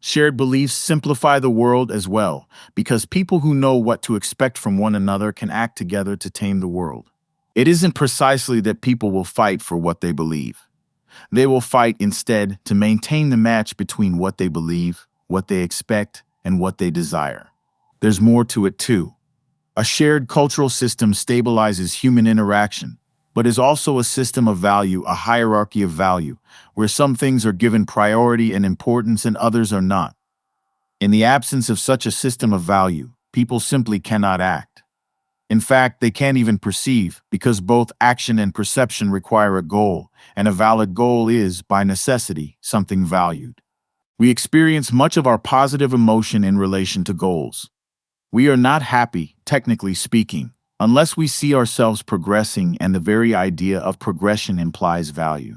Shared beliefs simplify the world as well, because people who know what to expect from one another can act together to tame the world. It isn't precisely that people will fight for what they believe. They will fight instead to maintain the match between what they believe, what they expect, and what they desire. There's more to it too. A shared cultural system stabilizes human interaction, but is also a system of value, a hierarchy of value, where some things are given priority and importance and others are not. In the absence of such a system of value, people simply cannot act. In fact, they can't even perceive, because both action and perception require a goal, and a valid goal is, by necessity, something valued. We experience much of our positive emotion in relation to goals. We are not happy, technically speaking, unless we see ourselves progressing, and the very idea of progression implies value.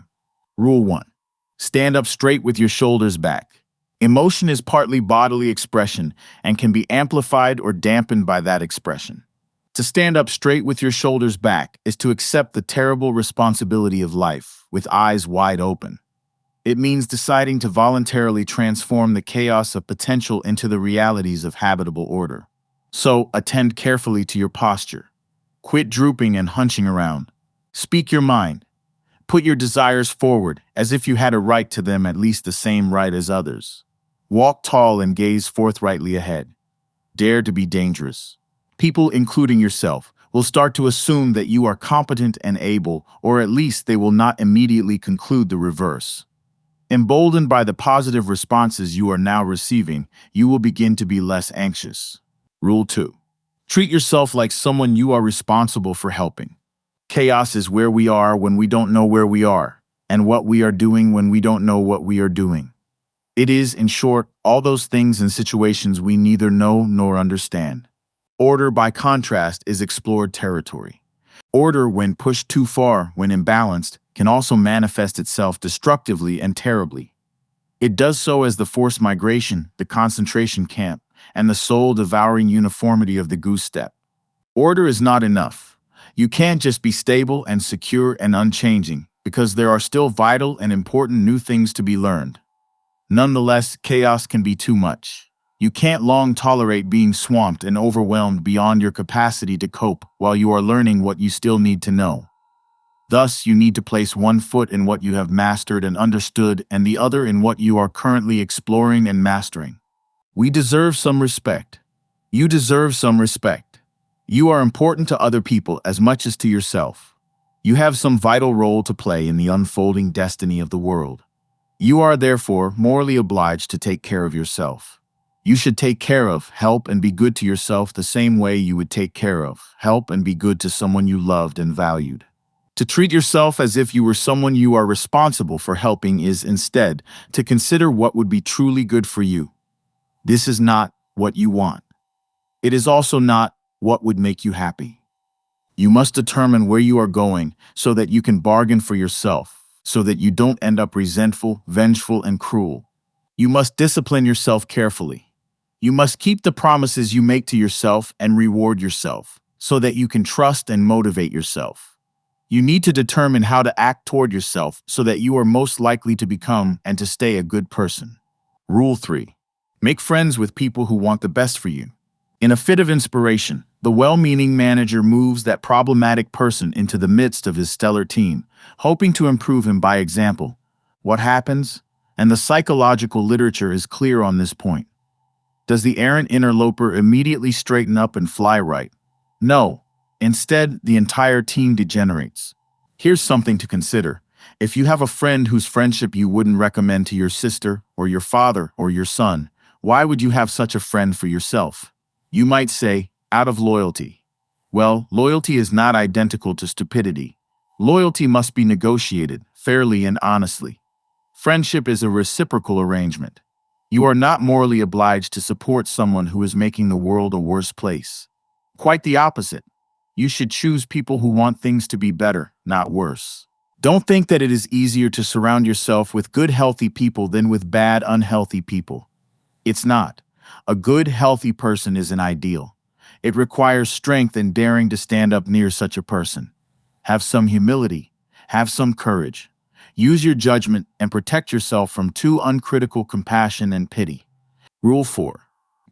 Rule 1. Stand up straight with your shoulders back. Emotion is partly bodily expression and can be amplified or dampened by that expression. To stand up straight with your shoulders back is to accept the terrible responsibility of life with eyes wide open. It means deciding to voluntarily transform the chaos of potential into the realities of habitable order. So, attend carefully to your posture. Quit drooping and hunching around. Speak your mind. Put your desires forward as if you had a right to them, at least the same right as others. Walk tall and gaze forthrightly ahead. Dare to be dangerous. People, including yourself, will start to assume that you are competent and able, or at least they will not immediately conclude the reverse. Emboldened by the positive responses you are now receiving, you will begin to be less anxious. Rule 2. Treat yourself like someone you are responsible for helping. Chaos is where we are when we don't know where we are, and what we are doing when we don't know what we are doing. It is, in short, all those things and situations we neither know nor understand. Order, by contrast, is explored territory. Order, when pushed too far, when imbalanced, can also manifest itself destructively and terribly. It does so as the forced migration, the concentration camp, and the soul-devouring uniformity of the goose step. Order is not enough. You can't just be stable and secure and unchanging, because there are still vital and important new things to be learned. Nonetheless, chaos can be too much. You can't long tolerate being swamped and overwhelmed beyond your capacity to cope while you are learning what you still need to know. Thus, you need to place one foot in what you have mastered and understood and the other in what you are currently exploring and mastering. We deserve some respect. You deserve some respect. You are important to other people as much as to yourself. You have some vital role to play in the unfolding destiny of the world. You are therefore morally obliged to take care of yourself. You should take care of, help, and be good to yourself the same way you would take care of, help, and be good to someone you loved and valued. To treat yourself as if you were someone you are responsible for helping is, instead, to consider what would be truly good for you. This is not what you want. It is also not what would make you happy. You must determine where you are going so that you can bargain for yourself, so that you don't end up resentful, vengeful, and cruel. You must discipline yourself carefully. You must keep the promises you make to yourself and reward yourself, so that you can trust and motivate yourself. You need to determine how to act toward yourself so that you are most likely to become and to stay a good person. Rule 3. Make friends with people who want the best for you. In a fit of inspiration, the well-meaning manager moves that problematic person into the midst of his stellar team, hoping to improve him by example. What happens? And the psychological literature is clear on this point. Does the errant interloper immediately straighten up and fly right? No. Instead, the entire team degenerates. Here's something to consider. If you have a friend whose friendship you wouldn't recommend to your sister, or your father, or your son, why would you have such a friend for yourself? You might say, out of loyalty. Well, loyalty is not identical to stupidity. Loyalty must be negotiated, fairly and honestly. Friendship is a reciprocal arrangement. You are not morally obliged to support someone who is making the world a worse place. Quite the opposite. You should choose people who want things to be better, not worse. Don't think that it is easier to surround yourself with good, healthy people than with bad, unhealthy people. It's not. A good, healthy person is an ideal. It requires strength and daring to stand up near such a person. Have some humility. Have some courage. Use your judgment and protect yourself from too uncritical compassion and pity. Rule 4.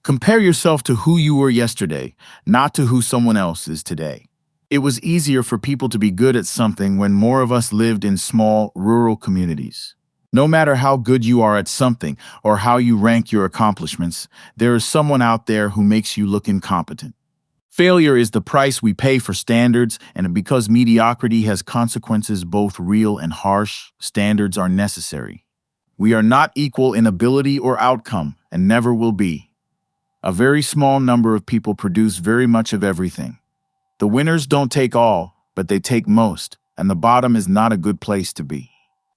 Compare yourself to who you were yesterday, not to who someone else is today. It was easier for people to be good at something when more of us lived in small, rural communities. No matter how good you are at something or how you rank your accomplishments, there is someone out there who makes you look incompetent. Failure is the price we pay for standards, and because mediocrity has consequences both real and harsh, standards are necessary. We are not equal in ability or outcome, and never will be. A very small number of people produce very much of everything. The winners don't take all, but they take most, and the bottom is not a good place to be.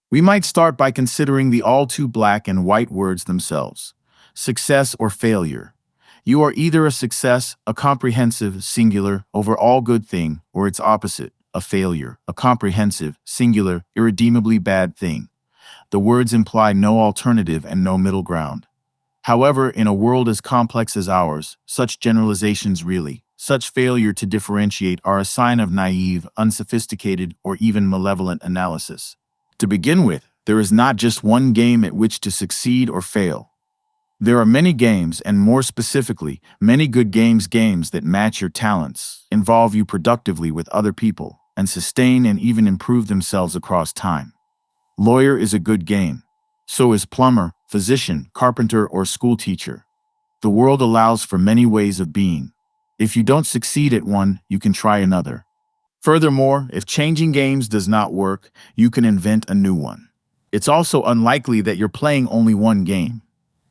We might start by considering the all too black and white words themselves: success or failure. You are either a success, a comprehensive, singular, overall good thing, or its opposite, a failure, a comprehensive, singular, irredeemably bad thing. The words imply no alternative and no middle ground. However, in a world as complex as ours, such generalizations such failure to differentiate are a sign of naive, unsophisticated, or even malevolent analysis. To begin with, there is not just one game at which to succeed or fail. There are many games, and more specifically, many good games that match your talents, involve you productively with other people, and sustain and even improve themselves across time. Lawyer is a good game. So is plumber, physician, carpenter, or school teacher. The world allows for many ways of being. If you don't succeed at one, you can try another. Furthermore, if changing games does not work, you can invent a new one. It's also unlikely that you're playing only one game.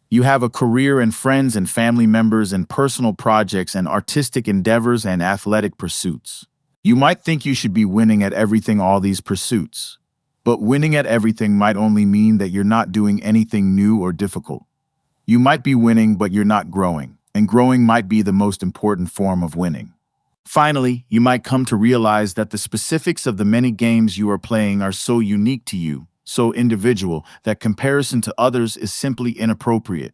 You have a career and friends and family members and personal projects and artistic endeavors and athletic pursuits. You might think you should be winning at everything, all these pursuits. But winning at everything might only mean that you're not doing anything new or difficult. You might be winning, but you're not growing, and growing might be the most important form of winning. Finally, you might come to realize that the specifics of the many games you are playing are so unique to you, so individual, that comparison to others is simply inappropriate.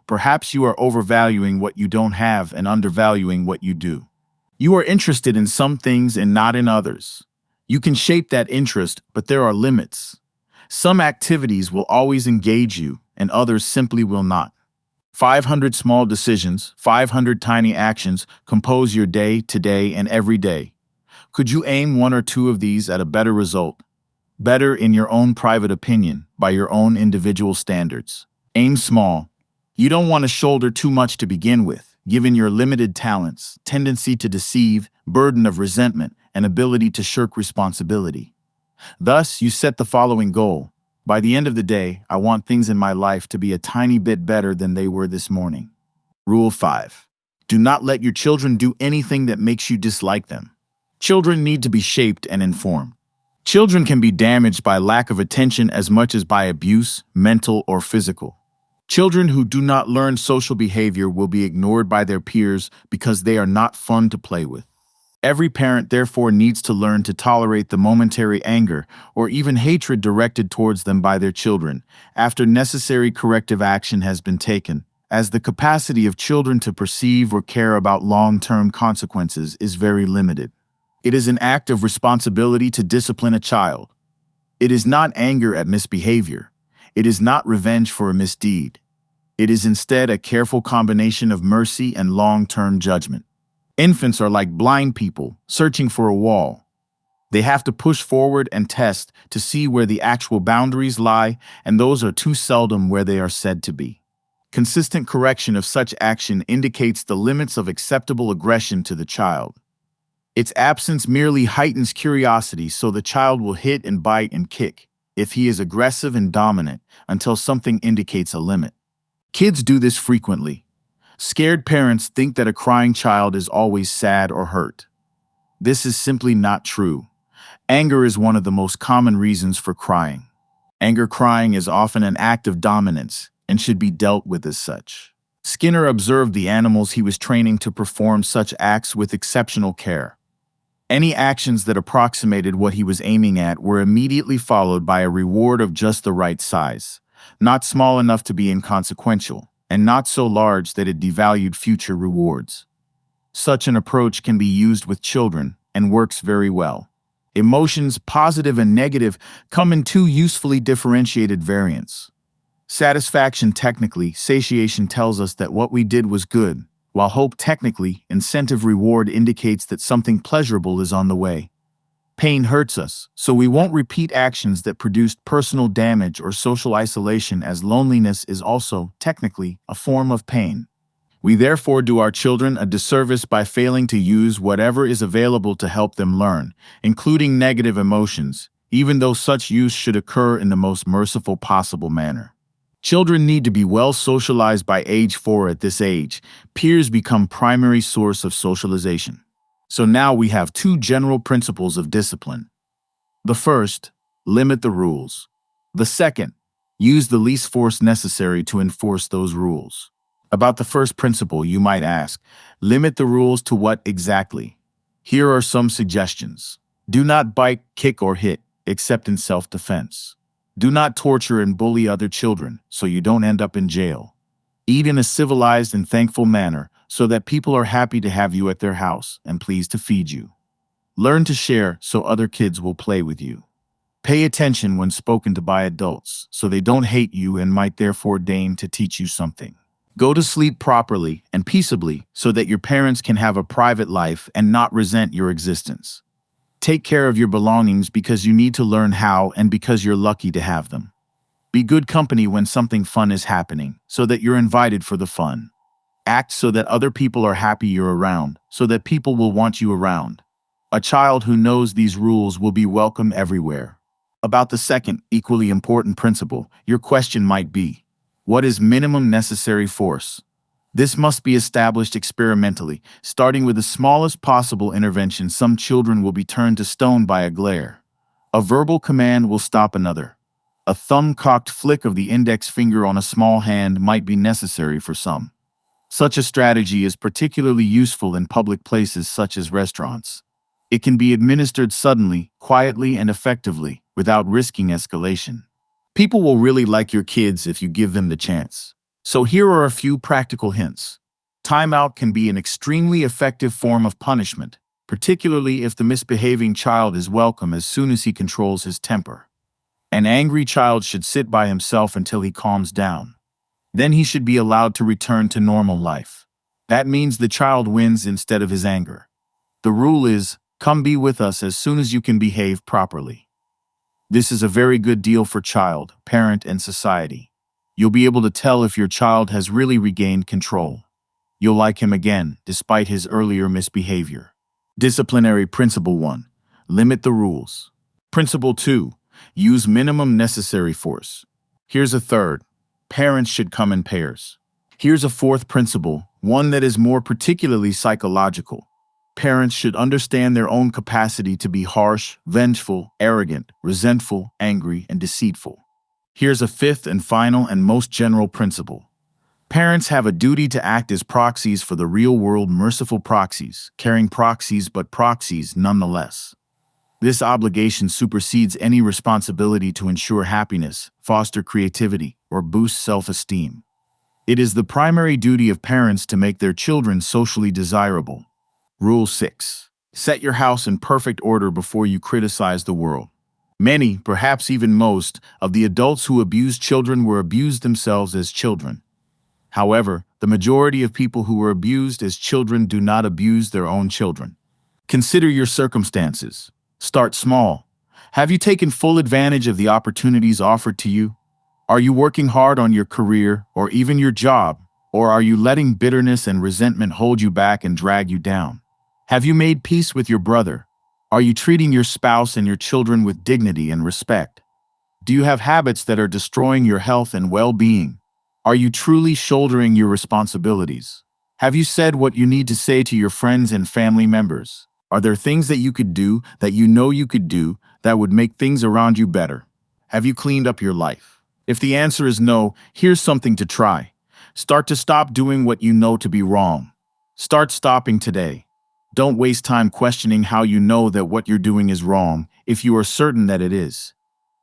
Perhaps you are overvaluing what you don't have and undervaluing what you do. You are interested in some things and not in others. You can shape that interest, but there are limits. Some activities will always engage you, and others simply will not. 500 small decisions, 500 tiny actions compose your day, today, and every day. Could you aim one or two of these at a better result? Better in your own private opinion, by your own individual standards. Aim small. You don't want to shoulder too much to begin with, given your limited talents, tendency to deceive, burden of resentment, and ability to shirk responsibility. Thus, you set the following goal. By the end of the day, I want things in my life to be a tiny bit better than they were this morning. Rule 5. Do not let your children do anything that makes you dislike them. Children need to be shaped and informed. Children can be damaged by lack of attention as much as by abuse, mental or physical. Children who do not learn social behavior will be ignored by their peers because they are not fun to play with. Every parent, therefore, needs to learn to tolerate the momentary anger or even hatred directed towards them by their children, after necessary corrective action has been taken, as the capacity of children to perceive or care about long-term consequences is very limited. It is an act of responsibility to discipline a child. It is not anger at misbehavior. It is not revenge for a misdeed. It is instead a careful combination of mercy and long-term judgment. Infants are like blind people searching for a wall. They have to push forward and test to see where the actual boundaries lie, and those are too seldom where they are said to be. Consistent correction of such action indicates the limits of acceptable aggression to the child. Its absence merely heightens curiosity, so the child will hit and bite and kick, if he is aggressive and dominant, until something indicates a limit. Kids do this frequently. Scared parents think that a crying child is always sad or hurt. This is simply not true. Anger is one of the most common reasons for crying. Anger crying is often an act of dominance and should be dealt with as such. Skinner observed the animals he was training to perform such acts with exceptional care. Any actions that approximated what he was aiming at were immediately followed by a reward of just the right size, not small enough to be inconsequential, and not so large that it devalued future rewards. Such an approach can be used with children and works very well. Emotions, positive and negative, come in two usefully differentiated variants. Satisfaction technically, satiation tells us that what we did was good, while hope technically, incentive reward indicates that something pleasurable is on the way. Pain hurts us, so we won't repeat actions that produced personal damage or social isolation, as loneliness is also, technically, a form of pain. We therefore do our children a disservice by failing to use whatever is available to help them learn, including negative emotions, even though such use should occur in the most merciful possible manner. Children need to be well socialized by age 4. At this age, peers become primary source of socialization. So now we have two general principles of discipline. The first, limit the rules. The second, use the least force necessary to enforce those rules. About the first principle, you might ask, limit the rules to what exactly? Here are some suggestions. Do not bite, kick, or hit, except in self-defense. Do not torture and bully other children, so you don't end up in jail. Eat in a civilized and thankful manner, so that people are happy to have you at their house and pleased to feed you. Learn to share so other kids will play with you. Pay attention when spoken to by adults, so they don't hate you and might therefore deign to teach you something. Go to sleep properly and peaceably so that your parents can have a private life and not resent your existence. Take care of your belongings because you need to learn how and because you're lucky to have them. Be good company when something fun is happening, so that you're invited for the fun. Act so that other people are happy you're around, so that people will want you around. A child who knows these rules will be welcome everywhere. About the second, equally important principle, your question might be, what is minimum necessary force? This must be established experimentally, starting with the smallest possible intervention. Some children will be turned to stone by a glare. A verbal command will stop another. A thumb-cocked flick of the index finger on a small hand might be necessary for some. Such a strategy is particularly useful in public places such as restaurants. It can be administered suddenly, quietly, and effectively, without risking escalation. People will really like your kids if you give them the chance. So here are a few practical hints. Timeout can be an extremely effective form of punishment, particularly if the misbehaving child is welcome as soon as he controls his temper. An angry child should sit by himself until he calms down. Then he should be allowed to return to normal life. That means the child wins instead of his anger. The rule is, come be with us as soon as you can behave properly. This is a very good deal for child, parent, and society. You'll be able to tell if your child has really regained control. You'll like him again, despite his earlier misbehavior. Disciplinary Principle 1. Limit the rules. Principle 2. Use minimum necessary force. Here's a third. Parents should come in pairs. Here's a fourth principle, one that is more particularly psychological. Parents should understand their own capacity to be harsh, vengeful, arrogant, resentful, angry, and deceitful. Here's a fifth and final and most general principle. Parents have a duty to act as proxies for the real world, merciful proxies, caring proxies, but proxies nonetheless. This obligation supersedes any responsibility to ensure happiness, foster creativity, or boost self-esteem. It is the primary duty of parents to make their children socially desirable. Rule 6. Set your house in perfect order before you criticize the world. Many, perhaps even most, of the adults who abuse children were abused themselves as children. However, the majority of people who were abused as children do not abuse their own children. Consider your circumstances. Start small. Have you taken full advantage of the opportunities offered to you? Are you working hard on your career or even your job, or are you letting bitterness and resentment hold you back and drag you down? Have you made peace with your brother? Are you treating your spouse and your children with dignity and respect? Do you have habits that are destroying your health and well-being? Are you truly shouldering your responsibilities? Have you said what you need to say to your friends and family members? Are there things that you could do that you know you could do that would make things around you better? Have you cleaned up your life? If the answer is no, here's something to try. Start to stop doing what you know to be wrong. Start stopping today. Don't waste time questioning how you know that what you're doing is wrong if you are certain that it is.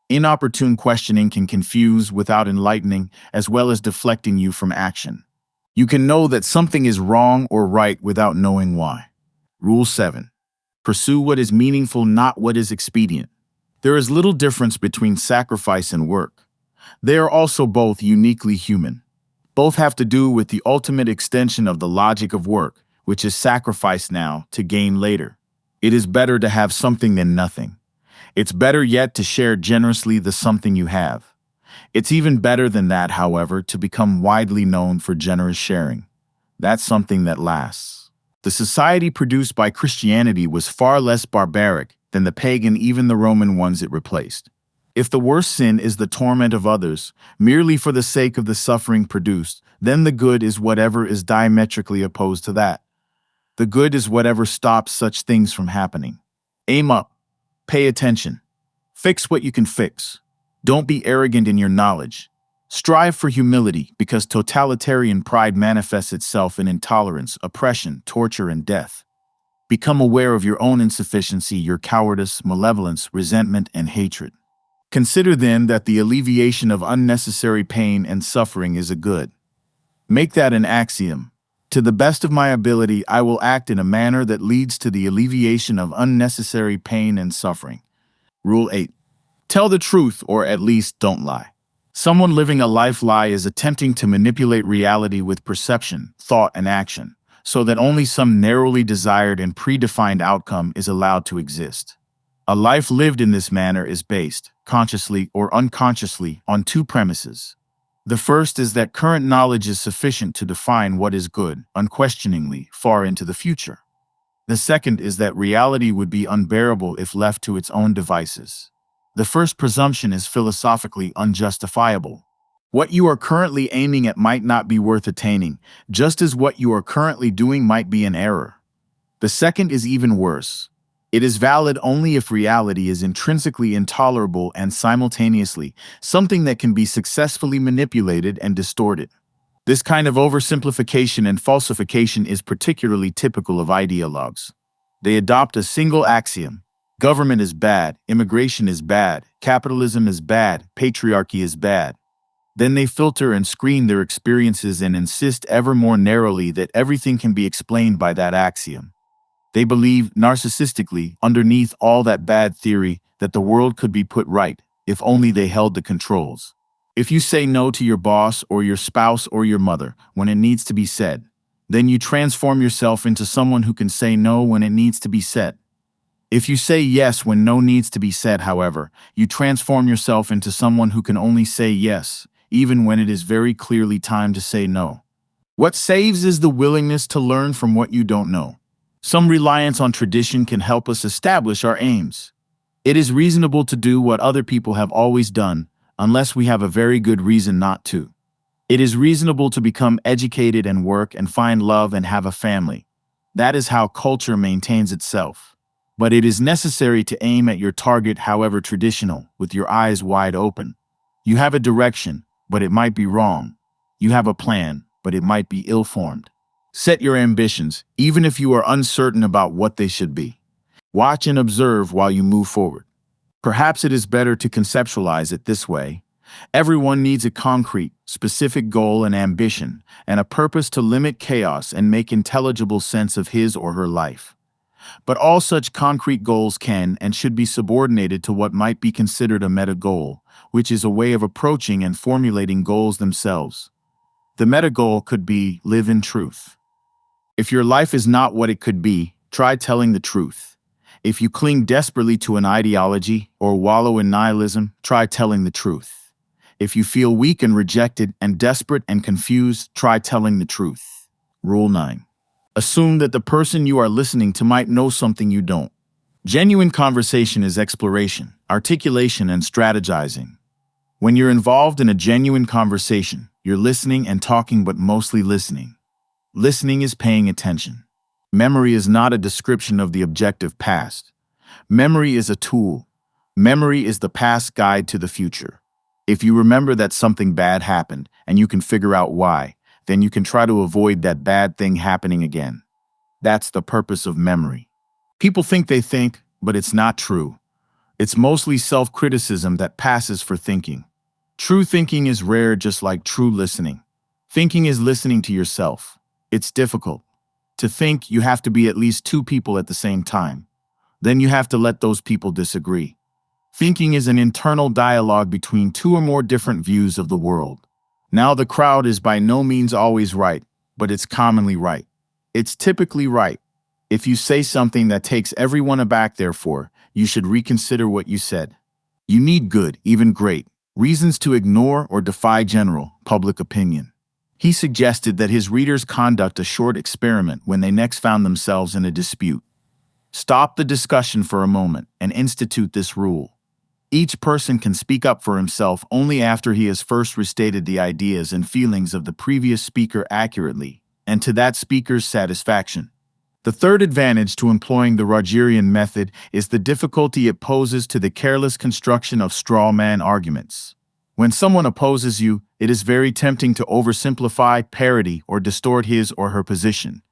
Inopportune questioning can confuse without enlightening, as well as deflecting you from action. You can know that something is wrong or right without knowing why. Rule 7. Pursue what is meaningful, not what is expedient. There is little difference between sacrifice and work. They are also both uniquely human. Both have to do with the ultimate extension of the logic of work, which is sacrifice now to gain later. It is better to have something than nothing. It's better yet to share generously the something you have. It's even better than that, however, to become widely known for generous sharing. That's something that lasts. The society produced by Christianity was far less barbaric than the pagan, even the Roman ones it replaced. If the worst sin is the torment of others, merely for the sake of the suffering produced, then the good is whatever is diametrically opposed to that. The good is whatever stops such things from happening. Aim up. Pay attention. Fix what you can fix. Don't be arrogant in your knowledge. Strive for humility, because totalitarian pride manifests itself in intolerance, oppression, torture, and death. Become aware of your own insufficiency, your cowardice, malevolence, resentment, and hatred. Consider then that the alleviation of unnecessary pain and suffering is a good. Make that an axiom. To the best of my ability, I will act in a manner that leads to the alleviation of unnecessary pain and suffering. Rule 8. Tell the truth, or at least don't lie. Someone living a life lie is attempting to manipulate reality with perception, thought, and action, so that only some narrowly desired and predefined outcome is allowed to exist. A life lived in this manner is based, consciously or unconsciously, on two premises. The first is that current knowledge is sufficient to define what is good, unquestioningly, far into the future. The second is that reality would be unbearable if left to its own devices. The first presumption is philosophically unjustifiable. What you are currently aiming at might not be worth attaining, just as what you are currently doing might be an error. The second is even worse. It is valid only if reality is intrinsically intolerable and simultaneously something that can be successfully manipulated and distorted. This kind of oversimplification and falsification is particularly typical of ideologues. They adopt a single axiom: government is bad, immigration is bad, capitalism is bad, patriarchy is bad. Then they filter and screen their experiences and insist ever more narrowly that everything can be explained by that axiom. They believe, narcissistically, underneath all that bad theory, that the world could be put right, if only they held the controls. If you say no to your boss or your spouse or your mother when it needs to be said, then you transform yourself into someone who can say no when it needs to be said. If you say yes when no needs to be said, however, you transform yourself into someone who can only say yes, even when it is very clearly time to say no. What saves is the willingness to learn from what you don't know. Some reliance on tradition can help us establish our aims. It is reasonable to do what other people have always done, unless we have a very good reason not to. It is reasonable to become educated and work and find love and have a family. That is how culture maintains itself. But it is necessary to aim at your target, however traditional, with your eyes wide open. You have a direction, but it might be wrong. You have a plan, but it might be ill-formed. Set your ambitions, even if you are uncertain about what they should be. Watch and observe while you move forward. Perhaps it is better to conceptualize it this way. Everyone needs a concrete, specific goal and ambition, and a purpose to limit chaos and make intelligible sense of his or her life. But all such concrete goals can and should be subordinated to what might be considered a meta-goal, which is a way of approaching and formulating goals themselves. The meta-goal could be live in truth. If your life is not what it could be, try telling the truth. If you cling desperately to an ideology or wallow in nihilism, try telling the truth. If you feel weak and rejected and desperate and confused, try telling the truth. Rule 9. Assume that the person you are listening to might know something you don't. Genuine conversation is exploration, articulation, and strategizing. When you're involved in a genuine conversation, you're listening and talking, but mostly listening. Listening is paying attention. Memory is not a description of the objective past. Memory is a tool. Memory is the past guide to the future. If you remember that something bad happened and you can figure out why, then you can try to avoid that bad thing happening again. That's the purpose of memory. People think, but it's not true. It's mostly self-criticism that passes for thinking. True thinking is rare, just like true listening. Thinking is listening to yourself. It's difficult. To think, you have to be at least two people at the same time. Then you have to let those people disagree. Thinking is an internal dialogue between two or more different views of the world. Now, the crowd is by no means always right, but it's commonly right. It's typically right. If you say something that takes everyone aback, therefore, you should reconsider what you said. You need good, even great, reasons to ignore or defy general public opinion. He suggested that his readers conduct a short experiment when they next found themselves in a dispute. Stop the discussion for a moment and institute this rule. Each person can speak up for himself only after he has first restated the ideas and feelings of the previous speaker accurately, and to that speaker's satisfaction. The third advantage to employing the Rogerian method is the difficulty it poses to the careless construction of straw man arguments. When someone opposes you, it is very tempting to oversimplify, parody, or distort his or her position.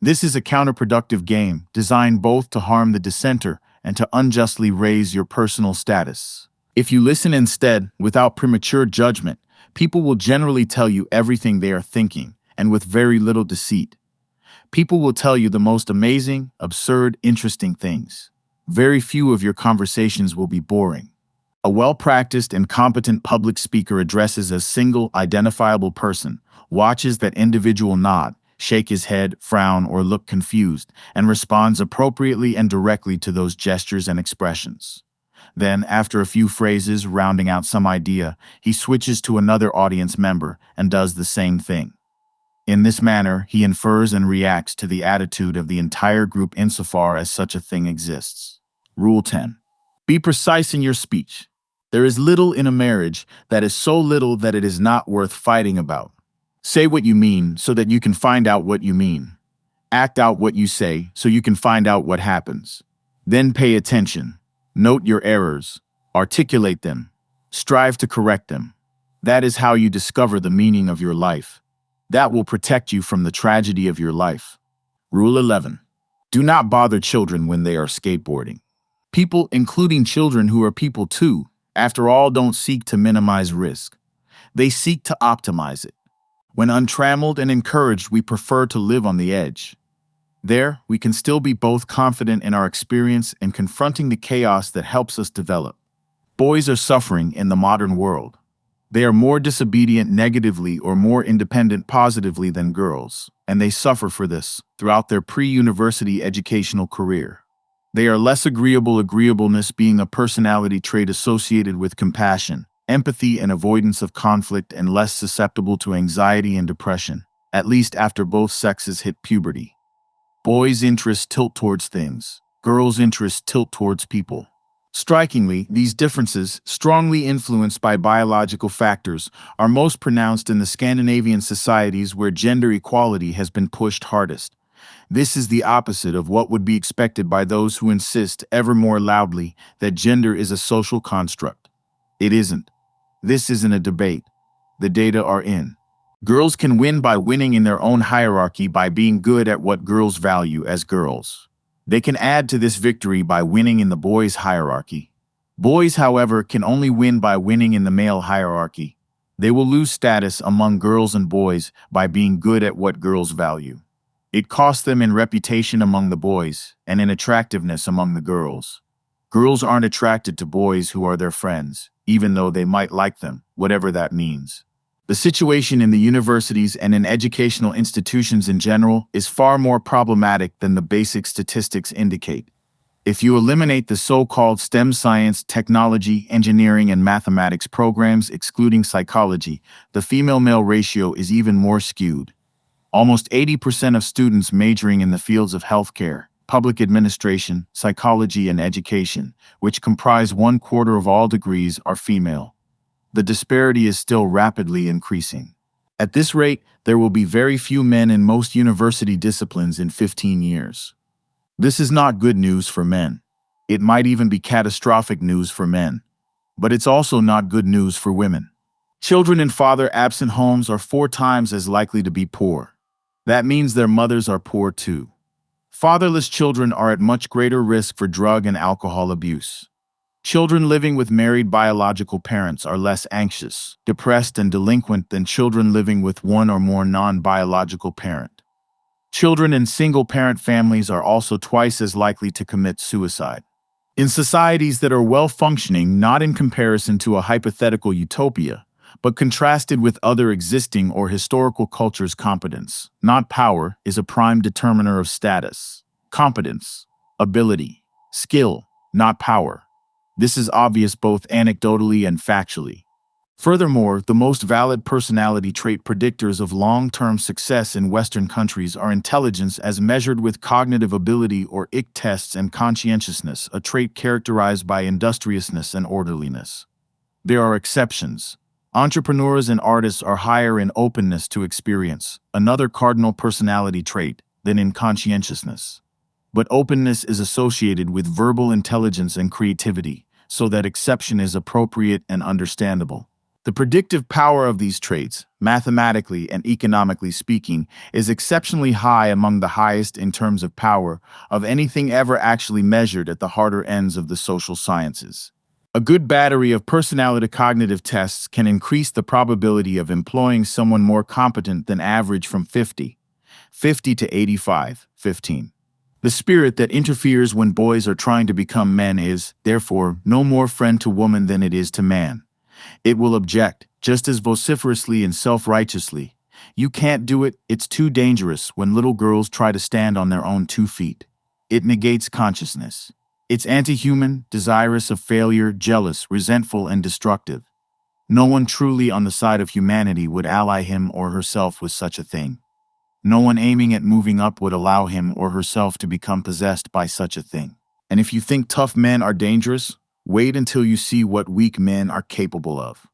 This is a counterproductive game designed both to harm the dissenter and to unjustly raise your personal status. If you listen instead, without premature judgment, people will generally tell you everything they are thinking, and with very little deceit. People will tell you the most amazing, absurd, interesting things. Very few of your conversations will be boring. A well-practiced and competent public speaker addresses a single, identifiable person, watches that individual nod, shake his head, frown, or look confused, and responds appropriately and directly to those gestures and expressions. Then, after a few phrases rounding out some idea, he switches to another audience member and does the same thing. In this manner, he infers and reacts to the attitude of the entire group insofar as such a thing exists. Rule 10. Be precise in your speech. There is little in a marriage that is so little that it is not worth fighting about. Say what you mean so that you can find out what you mean. Act out what you say so you can find out what happens. Then pay attention. Note your errors. Articulate them. Strive to correct them. That is how you discover the meaning of your life. That will protect you from the tragedy of your life. Rule 11. Do not bother children when they are skateboarding. People, including children who are people too, after all, don't seek to minimize risk. They seek to optimize it. When untrammeled and encouraged, we prefer to live on the edge. There, we can still be both confident in our experience and confronting the chaos that helps us develop. Boys are suffering in the modern world. They are more disobedient negatively or more independent positively than girls, and they suffer for this throughout their pre-university educational career. They are less agreeable, agreeableness being a personality trait associated with compassion, empathy, and avoidance of conflict, and less susceptible to anxiety and depression, at least after both sexes hit puberty. Boys' interests tilt towards things. Girls' interests tilt towards people. Strikingly, these differences, strongly influenced by biological factors, are most pronounced in the Scandinavian societies where gender equality has been pushed hardest. This is the opposite of what would be expected by those who insist ever more loudly that gender is a social construct. It isn't. This isn't a debate. The data are in. Girls can win by winning in their own hierarchy by being good at what girls value as girls. They can add to this victory by winning in the boys' hierarchy. Boys, however, can only win by winning in the male hierarchy. They will lose status among girls and boys by being good at what girls value. It costs them in reputation among the boys and in attractiveness among the girls. Girls aren't attracted to boys who are their friends, even though they might like them, whatever that means. The situation in the universities and in educational institutions in general is far more problematic than the basic statistics indicate. If you eliminate the so-called STEM science, technology, engineering, and mathematics programs, excluding psychology, the female-male ratio is even more skewed. Almost 80% of students majoring in the fields of healthcare, public administration, psychology, and education, which comprise 1/4 of all degrees, are female. The disparity is still rapidly increasing. At this rate, there will be very few men in most university disciplines in 15 years. This is not good news for men. It might even be catastrophic news for men. But it's also not good news for women. Children in father-absent homes are 4 times as likely to be poor. That means their mothers are poor too. Fatherless children are at much greater risk for drug and alcohol abuse. Children living with married biological parents are less anxious, depressed, and delinquent than children living with one or more non-biological parent. Children in single-parent families are also twice as likely to commit suicide. In societies that are well-functioning, not in comparison to a hypothetical utopia, but contrasted with other existing or historical cultures, competence, not power, is a prime determiner of status. Competence, ability, skill, not power. This is obvious both anecdotally and factually. Furthermore, the most valid personality trait predictors of long-term success in Western countries are intelligence as measured with cognitive ability or IQ tests and conscientiousness, a trait characterized by industriousness and orderliness. There are exceptions. Entrepreneurs and artists are higher in openness to experience, another cardinal personality trait, than in conscientiousness. But openness is associated with verbal intelligence and creativity, so that exception is appropriate and understandable. The predictive power of these traits, mathematically and economically speaking, is exceptionally high, among the highest in terms of power of anything ever actually measured at the harder ends of the social sciences. A good battery of personality cognitive tests can increase the probability of employing someone more competent than average from 50 to 85, 15. The spirit that interferes when boys are trying to become men is, therefore, no more friend to woman than it is to man. It will object, just as vociferously and self-righteously. You can't do it, it's too dangerous, when little girls try to stand on their own 2 feet. It negates consciousness. It's anti-human, desirous of failure, jealous, resentful, and destructive. No one truly on the side of humanity would ally him or herself with such a thing. No one aiming at moving up would allow him or herself to become possessed by such a thing. And if you think tough men are dangerous, wait until you see what weak men are capable of.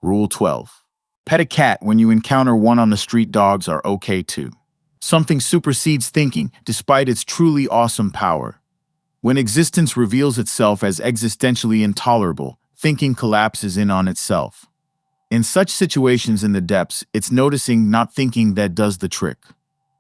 Rule 12. Pet a cat when you encounter one on the street. Dogs are okay too. Something supersedes thinking, despite its truly awesome power. When existence reveals itself as existentially intolerable, thinking collapses in on itself. In such situations in the depths, it's noticing, not thinking, that does the trick.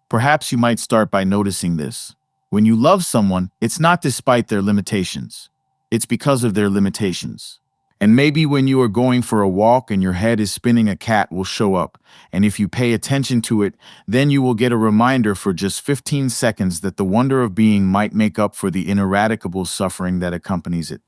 Perhaps you might start by noticing this. When you love someone, it's not despite their limitations. It's because of their limitations. And maybe when you are going for a walk and your head is spinning, a cat will show up, and if you pay attention to it, then you will get a reminder for just 15 seconds that the wonder of being might make up for the ineradicable suffering that accompanies it.